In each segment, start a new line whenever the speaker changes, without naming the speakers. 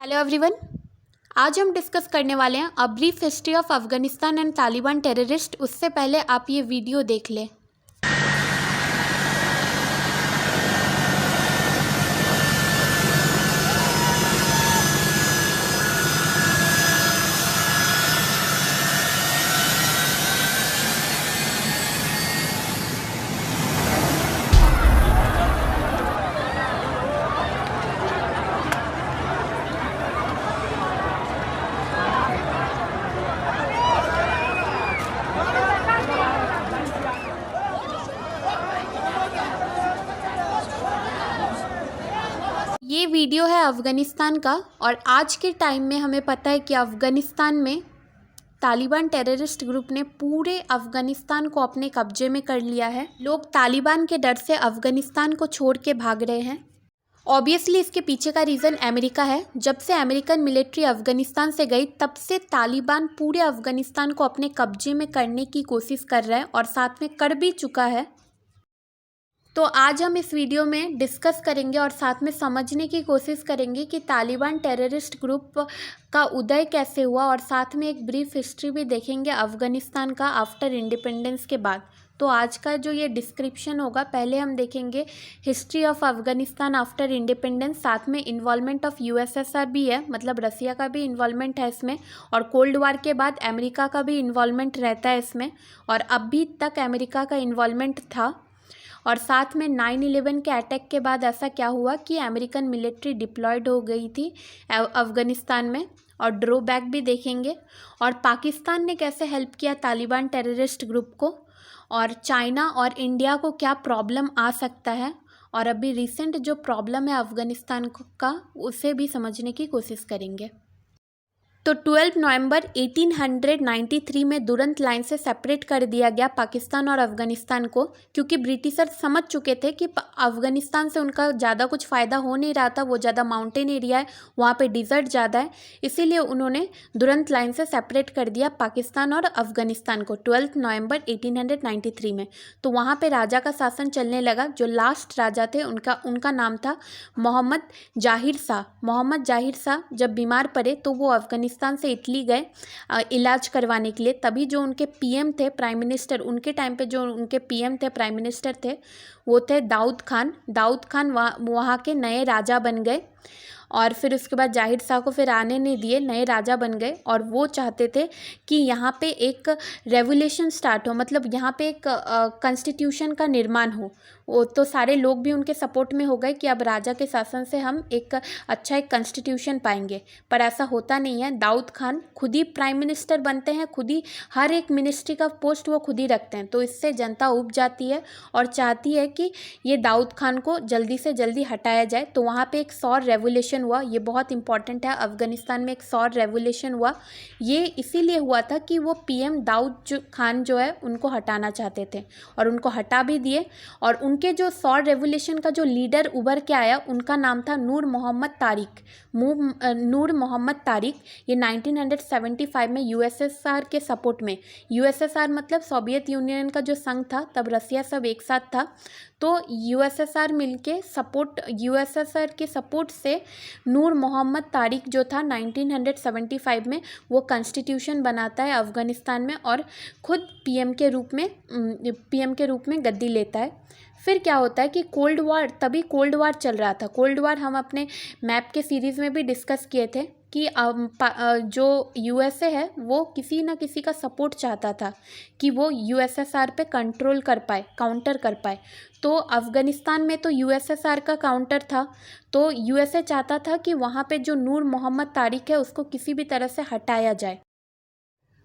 Hello everyone. आज हम discuss करने वाले हैं a brief history of Afghanistan and Taliban terrorist. उससे पहले आप ये वीडियो देख लें। ये वीडियो है अफ़गानिस्तान का और आज के टाइम में हमें पता है कि अफ़गानिस्तान में तालिबान टेररिस्ट ग्रुप ने पूरे अफ़गानिस्तान को अपने कब्जे में कर लिया है। लोग तालिबान के डर से अफ़गानिस्तान को छोड़ के भाग रहे हैं। ऑब्वियसली इसके पीछे का रीज़न अमेरिका है। जब से अमेरिकन मिलिट्री अफ़गानिस्तान से गई तब से तालिबान पूरे अफ़गानिस्तान को अपने कब्जे में करने की कोशिश कर रहा है और साथ में कर भी चुका है। तो आज हम इस वीडियो में डिस्कस करेंगे और साथ में समझने की कोशिश करेंगे कि तालिबान टेररिस्ट ग्रुप का उदय कैसे हुआ और साथ में एक ब्रीफ हिस्ट्री भी देखेंगे अफ़गानिस्तान का आफ्टर इंडिपेंडेंस के बाद। तो आज का जो ये डिस्क्रिप्शन होगा, पहले हम देखेंगे history of Afghanistan after independence, साथ में इन्वॉल्वमेंट ऑफ यूएसएसआर भी है, मतलब रसिया का भी इन्वॉल्वमेंट है इसमें, और कोल्ड वार के बाद अमेरिका का भी इन्वॉल्वमेंट रहता है इसमें, और अभी तक अमेरिका का इन्वॉल्वमेंट था। और साथ में 9/11 के अटैक के बाद ऐसा क्या हुआ कि अमेरिकन मिलिट्री डिप्लॉयड हो गई थी अफ़गानिस्तान में, और ड्रॉबैक भी देखेंगे, और पाकिस्तान ने कैसे हेल्प किया तालिबान टेररिस्ट ग्रुप को, और चाइना और इंडिया को क्या प्रॉब्लम आ सकता है, और अभी रिसेंट जो प्रॉब्लम है अफ़गानिस्तान का उसे भी समझने की कोशिश करेंगे। तो 12 नवंबर 1893 में दुरंत लाइन से सेपरेट कर दिया गया पाकिस्तान और अफ़गानिस्तान को, क्योंकि ब्रिटिशर समझ चुके थे कि अफ़गानिस्तान से उनका ज़्यादा कुछ फ़ायदा हो नहीं रहा था। वो ज़्यादा माउंटेन एरिया है, वहाँ पे डिज़र्ट ज़्यादा है, इसीलिए उन्होंने दुरंत लाइन से सेपरेट कर दिया पाकिस्तान और अफ़गानिस्तान को 12 नवंबर 1893 में। तो वहाँ पर राजा का शासन चलने लगा। जो लास्ट राजा थे उनका नाम था मोहम्मद जाहिर शाह। मोहम्मद जाहिर शाह जब बीमार पड़े तो वो अफ़गानिस्तान से इटली गए इलाज करवाने के लिए। तभी जो उनके पीएम थे, प्राइम मिनिस्टर, उनके टाइम पे जो उनके पीएम थे, प्राइम मिनिस्टर थे, वो थे दाऊद खान। दाऊद खान वहाँ के नए राजा बन गए, और फिर उसके बाद जाहिर शाह को फिर आने नहीं दिए, नए राजा बन गए, और वो चाहते थे कि यहाँ पे एक रेवोल्यूशन स्टार्ट हो, मतलब यहाँ पे एक कॉन्स्टिट्यूशन का निर्माण हो। वो तो सारे लोग भी उनके सपोर्ट में हो गए कि अब राजा के शासन से हम एक कॉन्स्टिट्यूशन पाएंगे, पर ऐसा होता नहीं है। दाऊद खान खुद ही प्राइम मिनिस्टर बनते हैं, खुद ही हर एक मिनिस्ट्री का पोस्ट वो खुद ही रखते हैं। तो इससे जनता उब जाती है और चाहती है कि ये दाऊद खान को जल्दी से जल्दी हटाया जाए। तो वहाँ पे एक सौर रेवोल्यूशन हुआ। ये बहुत इंपॉर्टेंट है, अफ़गानिस्तान में एक सौर रेवोल्यूशन हुआ। ये इसीलिए हुआ था कि वो पीएम दाऊद खान जो है उनको हटाना चाहते थे, और उनको हटा भी दिए। और उनके जो सौर रेवोल्यूशन का जो लीडर उभर के आया उनका नाम था नूर मोहम्मद तारिक। नूर मोहम्मद तारिक ये 1975 में यूएसएसआर के सपोर्ट में, यूएसएसआर मतलब सोवियत यूनियन का जो संघ था, तब रसिया सब एक साथ था, तो यूएसएसआर मिलके यूएसएसआर के सपोर्ट से नूर मोहम्मद तारिक जो था 1975 में वो कॉन्स्टिट्यूशन बनाता है अफ़गानिस्तान में, और खुद पीएम के रूप में गद्दी लेता है। फिर क्या होता है कि कोल्ड वार, तभी कोल्ड वार चल रहा था। कोल्ड वार हम अपने मैप के सीरीज़ में भी डिस्कस किए थे कि जो यूएसए है वो किसी ना किसी का सपोर्ट चाहता था कि वो यूएसएसआर पे कंट्रोल कर पाए, काउंटर कर पाए। तो अफ़गानिस्तान में तो यूएसएसआर का काउंटर था, तो यूएसए चाहता था कि वहाँ पे जो नूर मोहम्मद तारिक है उसको किसी भी तरह से हटाया जाए।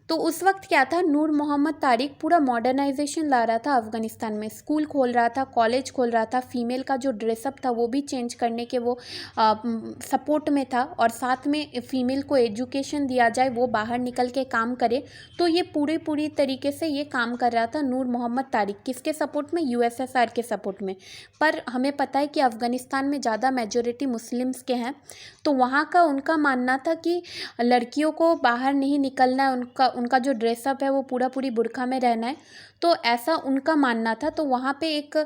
तो उस वक्त क्या था, नूर मोहम्मद तारिक पूरा मॉडर्नाइजेशन ला रहा था अफ़गानिस्तान में, स्कूल खोल रहा था, कॉलेज खोल रहा था, फीमेल का जो ड्रेसअप था वो भी चेंज करने के वो सपोर्ट में था, और साथ में फीमेल को एजुकेशन दिया जाए, वो बाहर निकल के काम करे। तो ये पूरी तरीके से ये काम कर रहा था नूर मोहम्मद तारिक। किसके सपोर्ट में? यूएसएसआर के सपोर्ट में। पर हमें पता है कि अफ़गानिस्तान में ज़्यादा मेजोरिटी मुस्लिम्स के हैं, तो वहाँ का उनका मानना था कि लड़कियों को बाहर नहीं निकलना है, उनका जो ड्रेसअप है वो पूरा पूरी बुर्का में रहना है, तो ऐसा उनका मानना था। तो वहाँ पे एक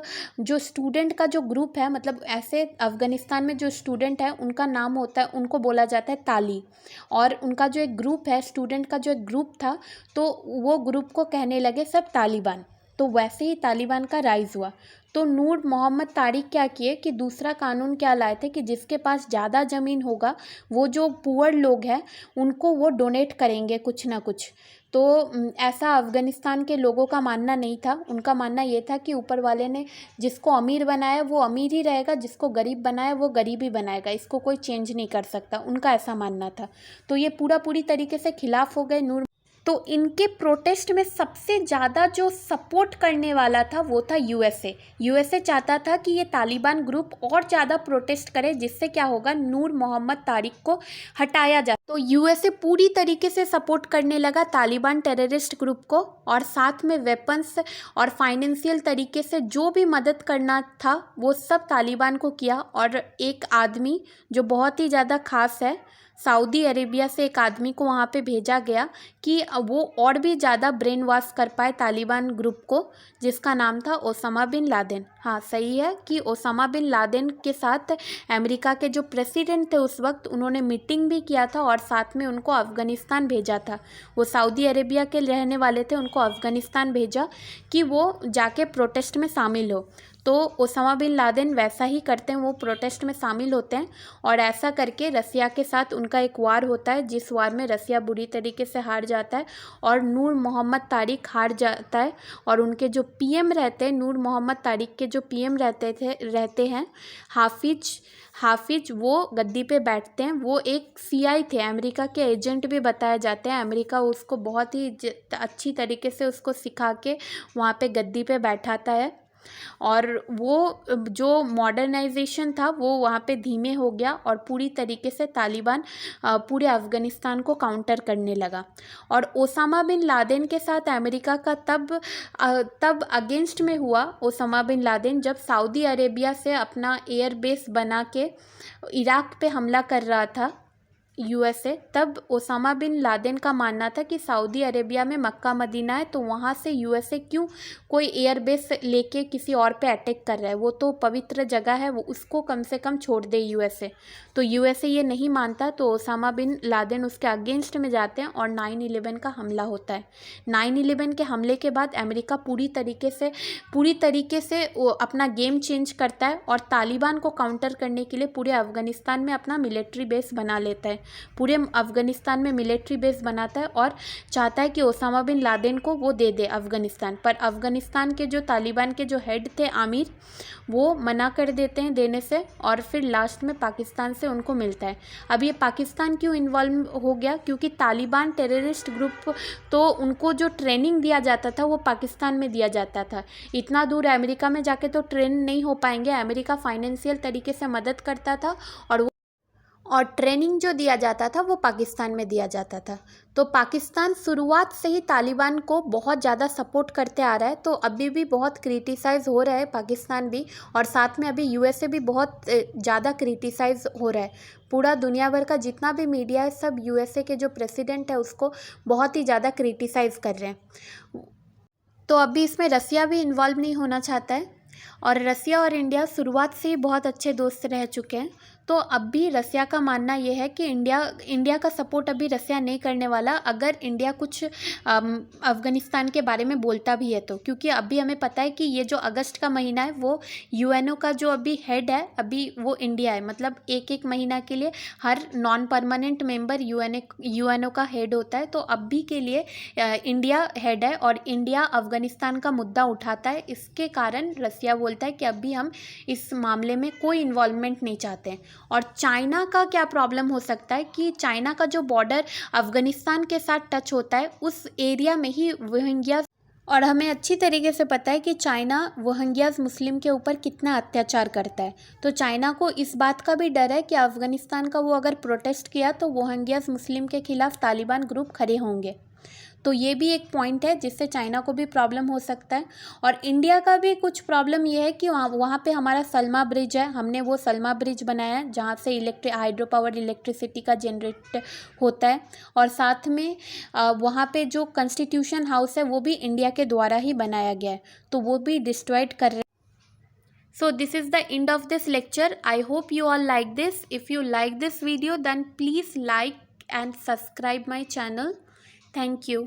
जो स्टूडेंट का जो ग्रुप है, मतलब ऐसे अफ़गानिस्तान में जो स्टूडेंट है उनका नाम होता है, उनको बोला जाता है ताली। और उनका जो एक ग्रुप है, स्टूडेंट का जो एक ग्रुप था, तो वो ग्रुप को कहने लगे सब तालिबान। तो वैसे ही तालिबान का राइज़ हुआ। तो नूर मोहम्मद तारिक क्या किए कि दूसरा कानून क्या लाए थे कि जिसके पास ज़्यादा ज़मीन होगा, वो जो पुअर लोग हैं उनको वो डोनेट करेंगे कुछ ना कुछ। तो ऐसा अफ़गानिस्तान के लोगों का मानना नहीं था। उनका मानना ये था कि ऊपर वाले ने जिसको अमीर बनाया वो अमीर ही रहेगा, जिसको गरीब बनाया वो गरीब ही बनाएगा, इसको कोई चेंज नहीं कर सकता, उनका ऐसा मानना था। तो ये पूरी तरीके से खिलाफ हो गए नूर। तो इनके प्रोटेस्ट में सबसे ज़्यादा जो सपोर्ट करने वाला था वो था यूएसए। यूएसए चाहता था कि ये तालिबान ग्रुप और ज़्यादा प्रोटेस्ट करे, जिससे क्या होगा, नूर मोहम्मद तारिक को हटाया जा। तो यूएसए पूरी तरीके से सपोर्ट करने लगा तालिबान टेररिस्ट ग्रुप को, और साथ में वेपन्स और फाइनेंशियल तरीके से जो भी मदद करना था वो सब तालिबान को किया। और एक आदमी जो बहुत ही ज़्यादा ख़ास है, सऊदी अरेबिया से एक आदमी को वहाँ पे भेजा गया कि वो और भी ज़्यादा ब्रेन वॉश कर पाए तालिबान ग्रुप को, जिसका नाम था ओसामा बिन लादेन। हाँ, सही है कि ओसामा बिन लादेन के साथ अमेरिका के जो प्रेसिडेंट थे उस वक्त, उन्होंने मीटिंग भी किया था और साथ में उनको अफ़गानिस्तान भेजा था। वो सऊदी अरेबिया के रहने वाले थे, उनको अफ़गानिस्तान भेजा कि वो जाके प्रोटेस्ट में शामिल हो। तो ओसामा बिन लादेन वैसा ही करते हैं, वो प्रोटेस्ट में शामिल होते हैं और ऐसा करके रसिया के साथ उनका एक वार होता है, जिस वार में रसिया बुरी तरीके से हार जाता है और नूर मोहम्मद तारिक हार जाता है। और उनके जो पीएम रहते हैं, नूर मोहम्मद तारिक के जो पीएम रहते हैं हाफिज, वो गद्दी पे बैठते हैं। वो एक सीआई थे, अमेरिका के एजेंट भी बताए जाते हैं। अमेरिका उसको बहुत ही अच्छी तरीके से उसको सिखा के वहाँ पे गद्दी पे बैठाता है, और वो जो मॉडर्नाइजेशन था वो वहाँ पे धीमे हो गया और पूरी तरीके से तालिबान पूरे अफ़गानिस्तान को काउंटर करने लगा। और ओसामा बिन लादेन के साथ अमेरिका का तब अगेंस्ट में हुआ ओसामा बिन लादेन, जब सऊदी अरेबिया से अपना एयर बेस बना के इराक पे हमला कर रहा था यूएसए। तब ओसामा बिन लादेन का मानना था कि सऊदी अरेबिया में मक्का मदीना है, तो वहाँ से यूएसए क्यों कोई एयरबेस लेके किसी और पे अटैक कर रहा है, वो तो पवित्र जगह है, वो उसको कम से कम छोड़ दे यूएसए। तो यूएसए ये नहीं मानता, तो ओसामा बिन लादेन उसके अगेंस्ट में जाते हैं और 9/11 का हमला होता है। 9/11 के हमले के बाद अमेरिका पूरी तरीके से वो अपना गेम चेंज करता है और तालिबान को काउंटर करने के लिए पूरे अफ़गानिस्तान में अपना मिलिट्री बेस बना लेता है। पूरे अफ़गानिस्तान में मिलिट्री बेस बनाता है और चाहता है कि ओसामा बिन लादेन को वो दे दे अफ़गानिस्तान। पर अफ़गानिस्तान के जो तालिबान के जो हेड थे आमिर, वो मना कर देते हैं देने से, और फिर लास्ट में पाकिस्तान से उनको मिलता है। अब ये पाकिस्तान क्यों इन्वॉल्व हो गया, क्योंकि तालिबान टेररिस्ट ग्रुप, तो उनको जो ट्रेनिंग दिया जाता था वो पाकिस्तान में दिया जाता था। इतना दूर अमेरिका में जाके तो ट्रेन नहीं हो पाएंगे। अमेरिका फाइनेंशियल तरीके से मदद करता था और ट्रेनिंग जो दिया जाता था वो पाकिस्तान में दिया जाता था। तो पाकिस्तान शुरुआत से ही तालिबान को बहुत ज़्यादा सपोर्ट करते आ रहा है। तो अभी भी बहुत क्रिटिसाइज़ हो रहा है पाकिस्तान भी, और साथ में अभी यूएसए भी बहुत ज़्यादा क्रिटिसाइज़ हो रहा है। पूरा दुनिया भर का जितना भी मीडिया है, सब यूएसए के जो प्रेसिडेंट है उसको बहुत ही ज़्यादा क्रिटिसाइज़ कर रहे हैं। तो अभी इसमें रसिया भी इन्वॉल्व नहीं होना चाहता है, और रसिया और इंडिया शुरुआत से ही बहुत अच्छे दोस्त रह चुके हैं। तो अब भी रसिया का मानना यह है कि इंडिया का सपोर्ट अभी रसिया नहीं करने वाला, अगर इंडिया कुछ अफ़गानिस्तान के बारे में बोलता भी है तो। क्योंकि अभी हमें पता है कि ये जो अगस्त का महीना है वो यूएनओ का जो अभी हेड है, अभी वो इंडिया है। मतलब एक महीना के लिए हर नॉन परमानेंट मेंबर यूएनओ का हेड होता है। तो अभी के लिए इंडिया हेड है और इंडिया अफ़गानिस्तान का मुद्दा उठाता है। इसके कारण रसिया बोलता है कि अभी हम इस मामले में कोई इन्वॉल्वमेंट नहीं चाहते हैं। और चाइना का क्या प्रॉब्लम हो सकता है कि चाइना का जो बॉर्डर अफ़गानिस्तान के साथ टच होता है, उस एरिया में ही रोहिंग्या, और हमें अच्छी तरीके से पता है कि चाइना रोहिंग्याज मुस्लिम के ऊपर कितना अत्याचार करता है। तो चाइना को इस बात का भी डर है कि अफ़गानिस्तान का वो अगर प्रोटेस्ट किया तो रोहिंग्याज मुस्लिम के खिलाफ तालिबान ग्रुप खड़े होंगे। तो ये भी एक पॉइंट है जिससे चाइना को भी प्रॉब्लम हो सकता है। और इंडिया का भी कुछ प्रॉब्लम ये है कि वहाँ पे हमारा सलमा ब्रिज है, हमने वो सलमा ब्रिज बनाया है जहाँ से हाइड्रो पावर इलेक्ट्रिसिटी का जनरेट होता है। और साथ में वहाँ पे जो कॉन्स्टिट्यूशन हाउस है वो भी इंडिया के द्वारा ही बनाया गया है, तो वो भी डिस्ट्रॉयड कर रहे हैं। So this is the end of this lecture. I hope you all like this. If you like this video, then please like and subscribe my channel. Thank you.